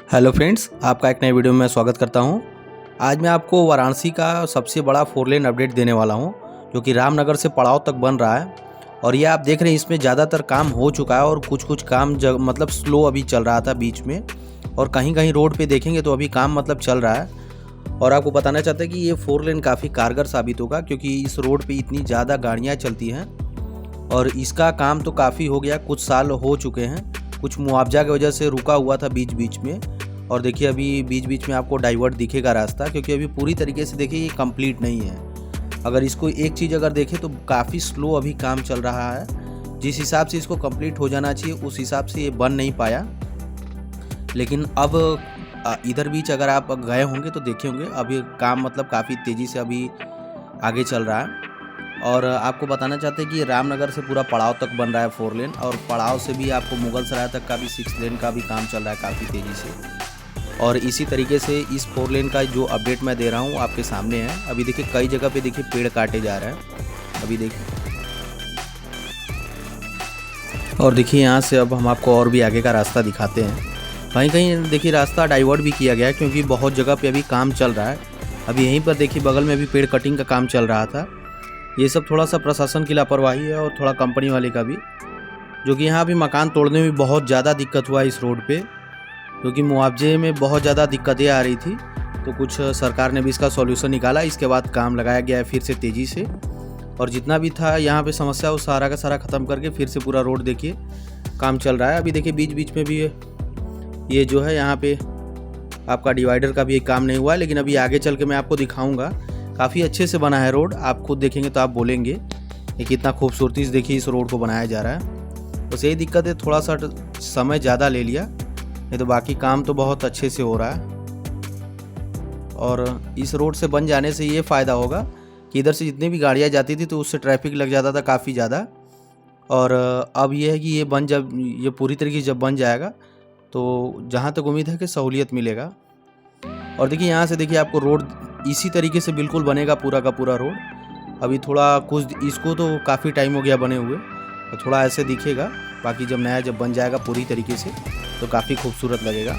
Hello friends, आपका एक नए वीडियो में स्वागत करता हूं। आज मैं आपको वाराणसी का सबसे बड़ा 4 लेन अपडेट देने वाला हूं, जो कि रामनगर से पड़ाव तक बन रहा है। और ये आप देख रहे हैं, इसमें ज़्यादातर काम हो चुका है और कुछ काम मतलब स्लो अभी चल रहा था बीच में, और कहीं कहीं रोड पे देखेंगे तो अभी काम मतलब चल रहा है। और आपको बताना चाहते हैं कि ये 4 लेन काफ़ी कारगर साबित होगा, क्योंकि इस रोड पर इतनी ज़्यादा गाड़ियाँ चलती हैं और इसका काम तो काफ़ी हो गया, कुछ साल हो चुके हैं। कुछ मुआवजा की वजह से रुका हुआ था बीच बीच में, और देखिए अभी बीच बीच में आपको डाइवर्ट दिखेगा रास्ता, क्योंकि अभी पूरी तरीके से देखिए ये कंप्लीट नहीं है। अगर इसको एक चीज़ अगर देखें तो काफ़ी स्लो अभी काम चल रहा है। जिस हिसाब से इसको कंप्लीट हो जाना चाहिए उस हिसाब से ये बन नहीं पाया। लेकिन अब इधर बीच अगर आप गए होंगे तो देखे होंगे अभी काम मतलब काफ़ी तेज़ी से अभी आगे चल रहा है। और आपको बताना चाहते हैं कि रामनगर से पूरा पड़ाव तक बन रहा है 4 लेन, और पड़ाव से भी आपको मुगल सराय तक का भी 6 लेन का भी काम चल रहा है काफ़ी तेज़ी से। और इसी तरीके से इस 4 लेन का जो अपडेट मैं दे रहा हूँ आपके सामने है। अभी देखिए कई जगह पे देखिए पेड़ काटे जा रहे हैं, अभी देखिए। और देखिए यहाँ से अब हम आपको और भी आगे का रास्ता दिखाते हैं। कहीं कहीं देखिए रास्ता डाइवर्ट भी किया गया है, क्योंकि बहुत जगह पे अभी काम चल रहा है। अभी यहीं पर देखिए बगल में भी पेड़ कटिंग का काम चल रहा था। ये सब थोड़ा सा प्रशासन की लापरवाही है और थोड़ा कंपनी वाले का भी, जो कि यहाँ भी मकान तोड़ने में बहुत ज़्यादा दिक्कत हुआ इस रोड पे, क्योंकि मुआवजे में बहुत ज़्यादा दिक्कतें आ रही थी। तो कुछ सरकार ने भी इसका सॉल्यूशन निकाला, इसके बाद काम लगाया गया है फिर से तेज़ी से। और जितना भी था यहाँ पे समस्या वो सारा का सारा ख़त्म करके फिर से पूरा रोड देखिए काम चल रहा है। अभी देखिए बीच बीच में भी ये जो है यहाँ पे आपका डिवाइडर का भी एक काम नहीं हुआ है, लेकिन अभी आगे चल के मैं आपको दिखाऊँगा। काफ़ी अच्छे से बना है रोड, आप खुद देखेंगे तो आप बोलेंगे कि कितना खूबसूरती से देखिए इस रोड को बनाया जा रहा है। बस यही दिक्कत है, थोड़ा सा समय ज़्यादा ले लिया, नहीं तो बाकी काम तो बहुत अच्छे से हो रहा है। और इस रोड से बन जाने से ये फ़ायदा होगा कि इधर से जितनी भी गाड़ियाँ जाती थी तो उससे ट्रैफिक लग जाता था काफ़ी ज़्यादा। और अब ये है कि जब ये पूरी तरीके से जब बन जाएगा तो जहाँ तक उम्मीद है कि सहूलियत मिलेगा। और देखिए यहाँ से देखिए आपको रोड इसी तरीके से बिल्कुल बनेगा पूरा का पूरा रोड। अभी थोड़ा कुछ इसको तो काफ़ी टाइम हो गया बने हुए, तो थोड़ा ऐसे दिखेगा। बाकी जब बन जाएगा पूरी तरीके से तो काफ़ी खूबसूरत लगेगा।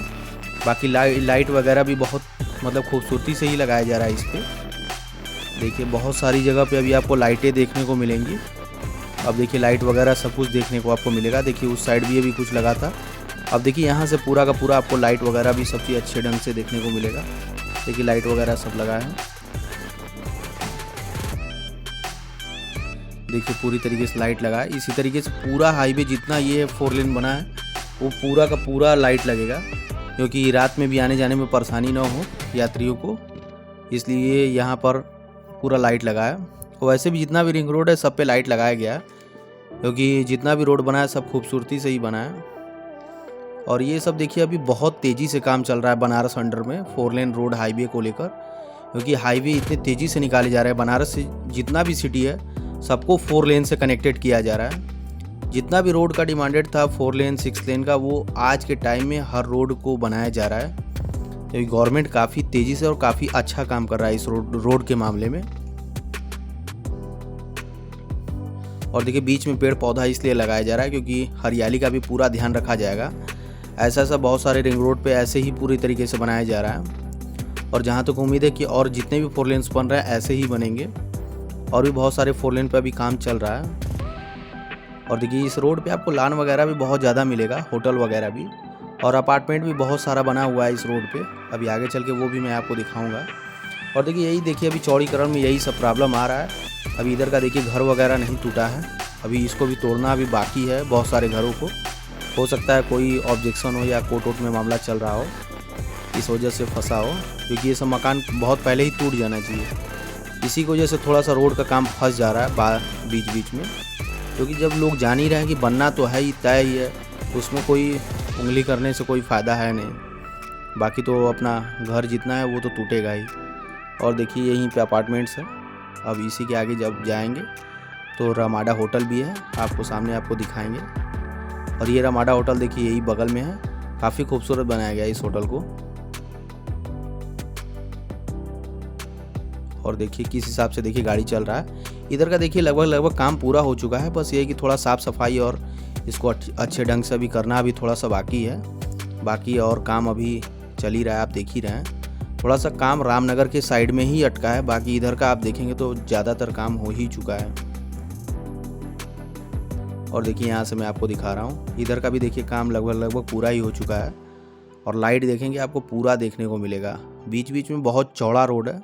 बाकी लाइट वगैरह भी बहुत मतलब खूबसूरती से ही लगाया जा रहा है इस पर। देखिए बहुत सारी जगह पे अभी आपको लाइटें देखने को मिलेंगी। अब देखिए लाइट वगैरह सब कुछ देखने को आपको मिलेगा। देखिए उस साइड भी अभी कुछ लगा था, अब देखिए यहाँ से पूरा का पूरा आपको लाइट वगैरह भी सबसे अच्छे ढंग से देखने को मिलेगा। देखिए लाइट वगैरह सब लगा है, देखिए पूरी तरीके से लाइट लगा है। इसी तरीके से पूरा हाईवे जितना ये 4 लेन बना है वो पूरा का पूरा लाइट लगेगा, क्योंकि रात में भी आने जाने में परेशानी ना हो यात्रियों को, इसलिए यहाँ पर पूरा लाइट लगा है। और वैसे भी जितना भी रिंग रोड है सब पे लाइट लगाया गया है, क्योंकि जितना भी रोड बना है सब खूबसूरती से ही बना है। और ये सब देखिए अभी बहुत तेज़ी से काम चल रहा है बनारस अंडर में 4 लेन रोड हाईवे को लेकर, क्योंकि हाईवे इतने तेज़ी से निकाले जा रहे हैं। बनारस से जितना भी सिटी है सबको 4 लेन से कनेक्टेड किया जा रहा है। जितना भी रोड का डिमांडेड था 4 लेन 6 लेन का, वो आज के टाइम में हर रोड को बनाया जा रहा है, क्योंकि गवर्नमेंट काफ़ी तेज़ी से और काफ़ी अच्छा काम कर रहा है इस रोड के मामले में। और देखिए बीच में पेड़ पौधा इसलिए लगाया जा रहा है क्योंकि हरियाली का भी पूरा ध्यान रखा जाएगा। ऐसा बहुत सारे रिंग रोड पे ऐसे ही पूरी तरीके से बनाया जा रहा है। और जहाँ तक उम्मीद है कि और जितने भी 4 लेन्स बन रहे हैं ऐसे ही बनेंगे। और भी बहुत सारे 4 लेन पे अभी काम चल रहा है। और देखिए इस रोड पे आपको लान वगैरह भी बहुत ज़्यादा मिलेगा, होटल वगैरह भी, और अपार्टमेंट भी बहुत सारा बना हुआ है इस रोड पे। अभी आगे चल के वो भी मैं आपको दिखाऊंगा। और देखिए यही देखिए अभी चौड़ीकरण में यही सब प्रॉब्लम आ रहा है। अभी इधर का देखिए घर वगैरह नहीं टूटा है, अभी इसको भी तोड़ना अभी बाकी है बहुत सारे घरों को। हो सकता है कोई ऑब्जेक्शन हो या कोर्ट वोट में मामला चल रहा हो, इस वजह से फंसा हो, क्योंकि ये सब मकान बहुत पहले ही टूट जाना चाहिए। इसी की वजह से थोड़ा सा रोड का काम फंस जा रहा है बीच बीच में, क्योंकि जब लोग जान ही रहे हैं कि बनना तो है ही, तय ही है, उसमें कोई उंगली करने से कोई फ़ायदा है नहीं। बाकी तो अपना घर जितना है वो तो टूटेगा ही। और देखिए यहीं पे अपार्टमेंट्स है। अब इसी के आगे जब जाएंगे तो रमाडा होटल भी है, आपको सामने आपको दिखाएंगे। और ये रमाडा होटल देखिए यही बगल में है, काफ़ी खूबसूरत बनाया गया इस होटल को। और देखिए किस हिसाब से देखिए गाड़ी चल रहा है। इधर का देखिए लगभग काम पूरा हो चुका है, बस ये है कि थोड़ा साफ़ सफाई और इसको अच्छे ढंग से अभी करना अभी थोड़ा सा बाकी है। बाकी और काम अभी चल ही रहा है, आप देख ही रहे हैं। थोड़ा सा काम रामनगर के साइड में ही अटका है, बाकी इधर का आप देखेंगे तो ज़्यादातर काम हो ही चुका है। और देखिए यहाँ से मैं आपको दिखा रहा हूँ, इधर का भी देखिए काम लगभग पूरा ही हो चुका है। और लाइट देखेंगे आपको पूरा देखने को मिलेगा। बीच बीच में बहुत चौड़ा रोड है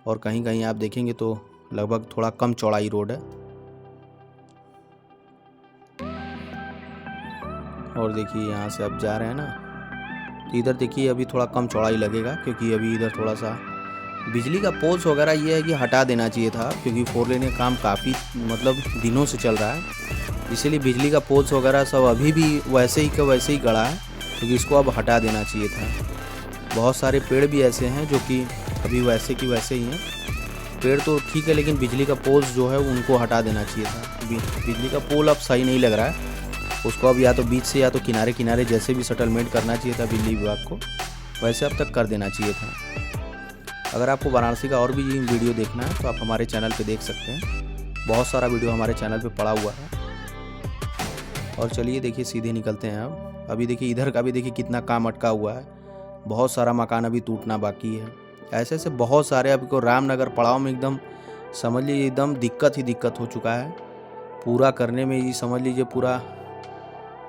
और कहीं कहीं आप देखेंगे तो लगभग थोड़ा कम चौड़ाई रोड है। और देखिए यहाँ से आप जा रहे हैं ना, तो इधर देखिए अभी थोड़ा कम चौड़ाई लगेगा, क्योंकि अभी इधर थोड़ा सा बिजली का पोल्स वगैरह ये है कि हटा देना चाहिए था, क्योंकि 4 लेन का काम काफ़ी मतलब दिनों से चल रहा है, इसीलिए बिजली का पोल्स वगैरह सब अभी भी वैसे ही का वैसे ही गड़ा है, क्योंकि इसको अब हटा देना चाहिए था। बहुत सारे पेड़ भी ऐसे हैं जो कि अभी वैसे की वैसे ही हैं। पेड़ तो ठीक है, लेकिन बिजली का पोल्स जो है उनको हटा देना चाहिए था। बिजली का पोल अब सही नहीं लग रहा है, उसको अब या तो बीच से या तो किनारे किनारे जैसे भी सेटलमेंट करना चाहिए था बिजली विभाग को, वैसे अब तक कर देना चाहिए था। अगर आपको वाराणसी का और भी वीडियो देखना है तो आप हमारे चैनल पे देख सकते हैं, बहुत सारा वीडियो हमारे चैनल पे पड़ा हुआ है। और चलिए देखिए सीधे निकलते हैं अब। अभी देखिए इधर का भी देखिए कितना काम अटका हुआ है, बहुत सारा मकान अभी टूटना बाकी है। ऐसे ऐसे बहुत सारे आपको रामनगर पड़ाव में एकदम समझ लीजिए एकदम दिक्कत ही दिक्कत हो चुका है। पूरा करने में ही समझ लीजिए पूरा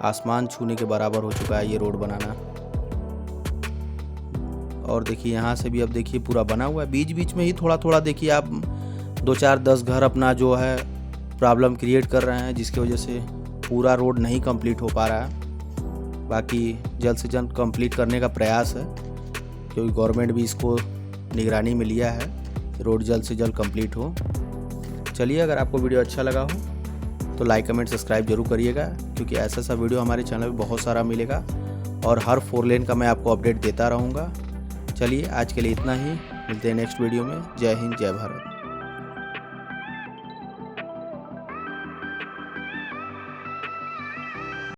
आसमान छूने के बराबर हो चुका है ये रोड बनाना। और देखिए यहाँ से भी अब देखिए पूरा बना हुआ है, बीच बीच में ही थोड़ा थोड़ा देखिए आप 2-4-10 घर अपना जो है प्रॉब्लम क्रिएट कर रहे हैं, जिसकी वजह से पूरा रोड नहीं कंप्लीट हो पा रहा है। बाकी जल्द से जल्द कंप्लीट करने का प्रयास है, क्योंकि गवर्नमेंट भी इसको निगरानी में लिया है, रोड जल्द से जल्द कंप्लीट हो। चलिए अगर आपको वीडियो अच्छा लगा हो तो लाइक कमेंट सब्सक्राइब जरूर करिएगा, क्योंकि ऐसा सा वीडियो हमारे चैनल पे बहुत सारा मिलेगा और हर 4 लेन का मैं आपको अपडेट देता रहूँगा। चलिए आज के लिए इतना ही, मिलते हैं नेक्स्ट वीडियो में। जय हिंद, जय भारत।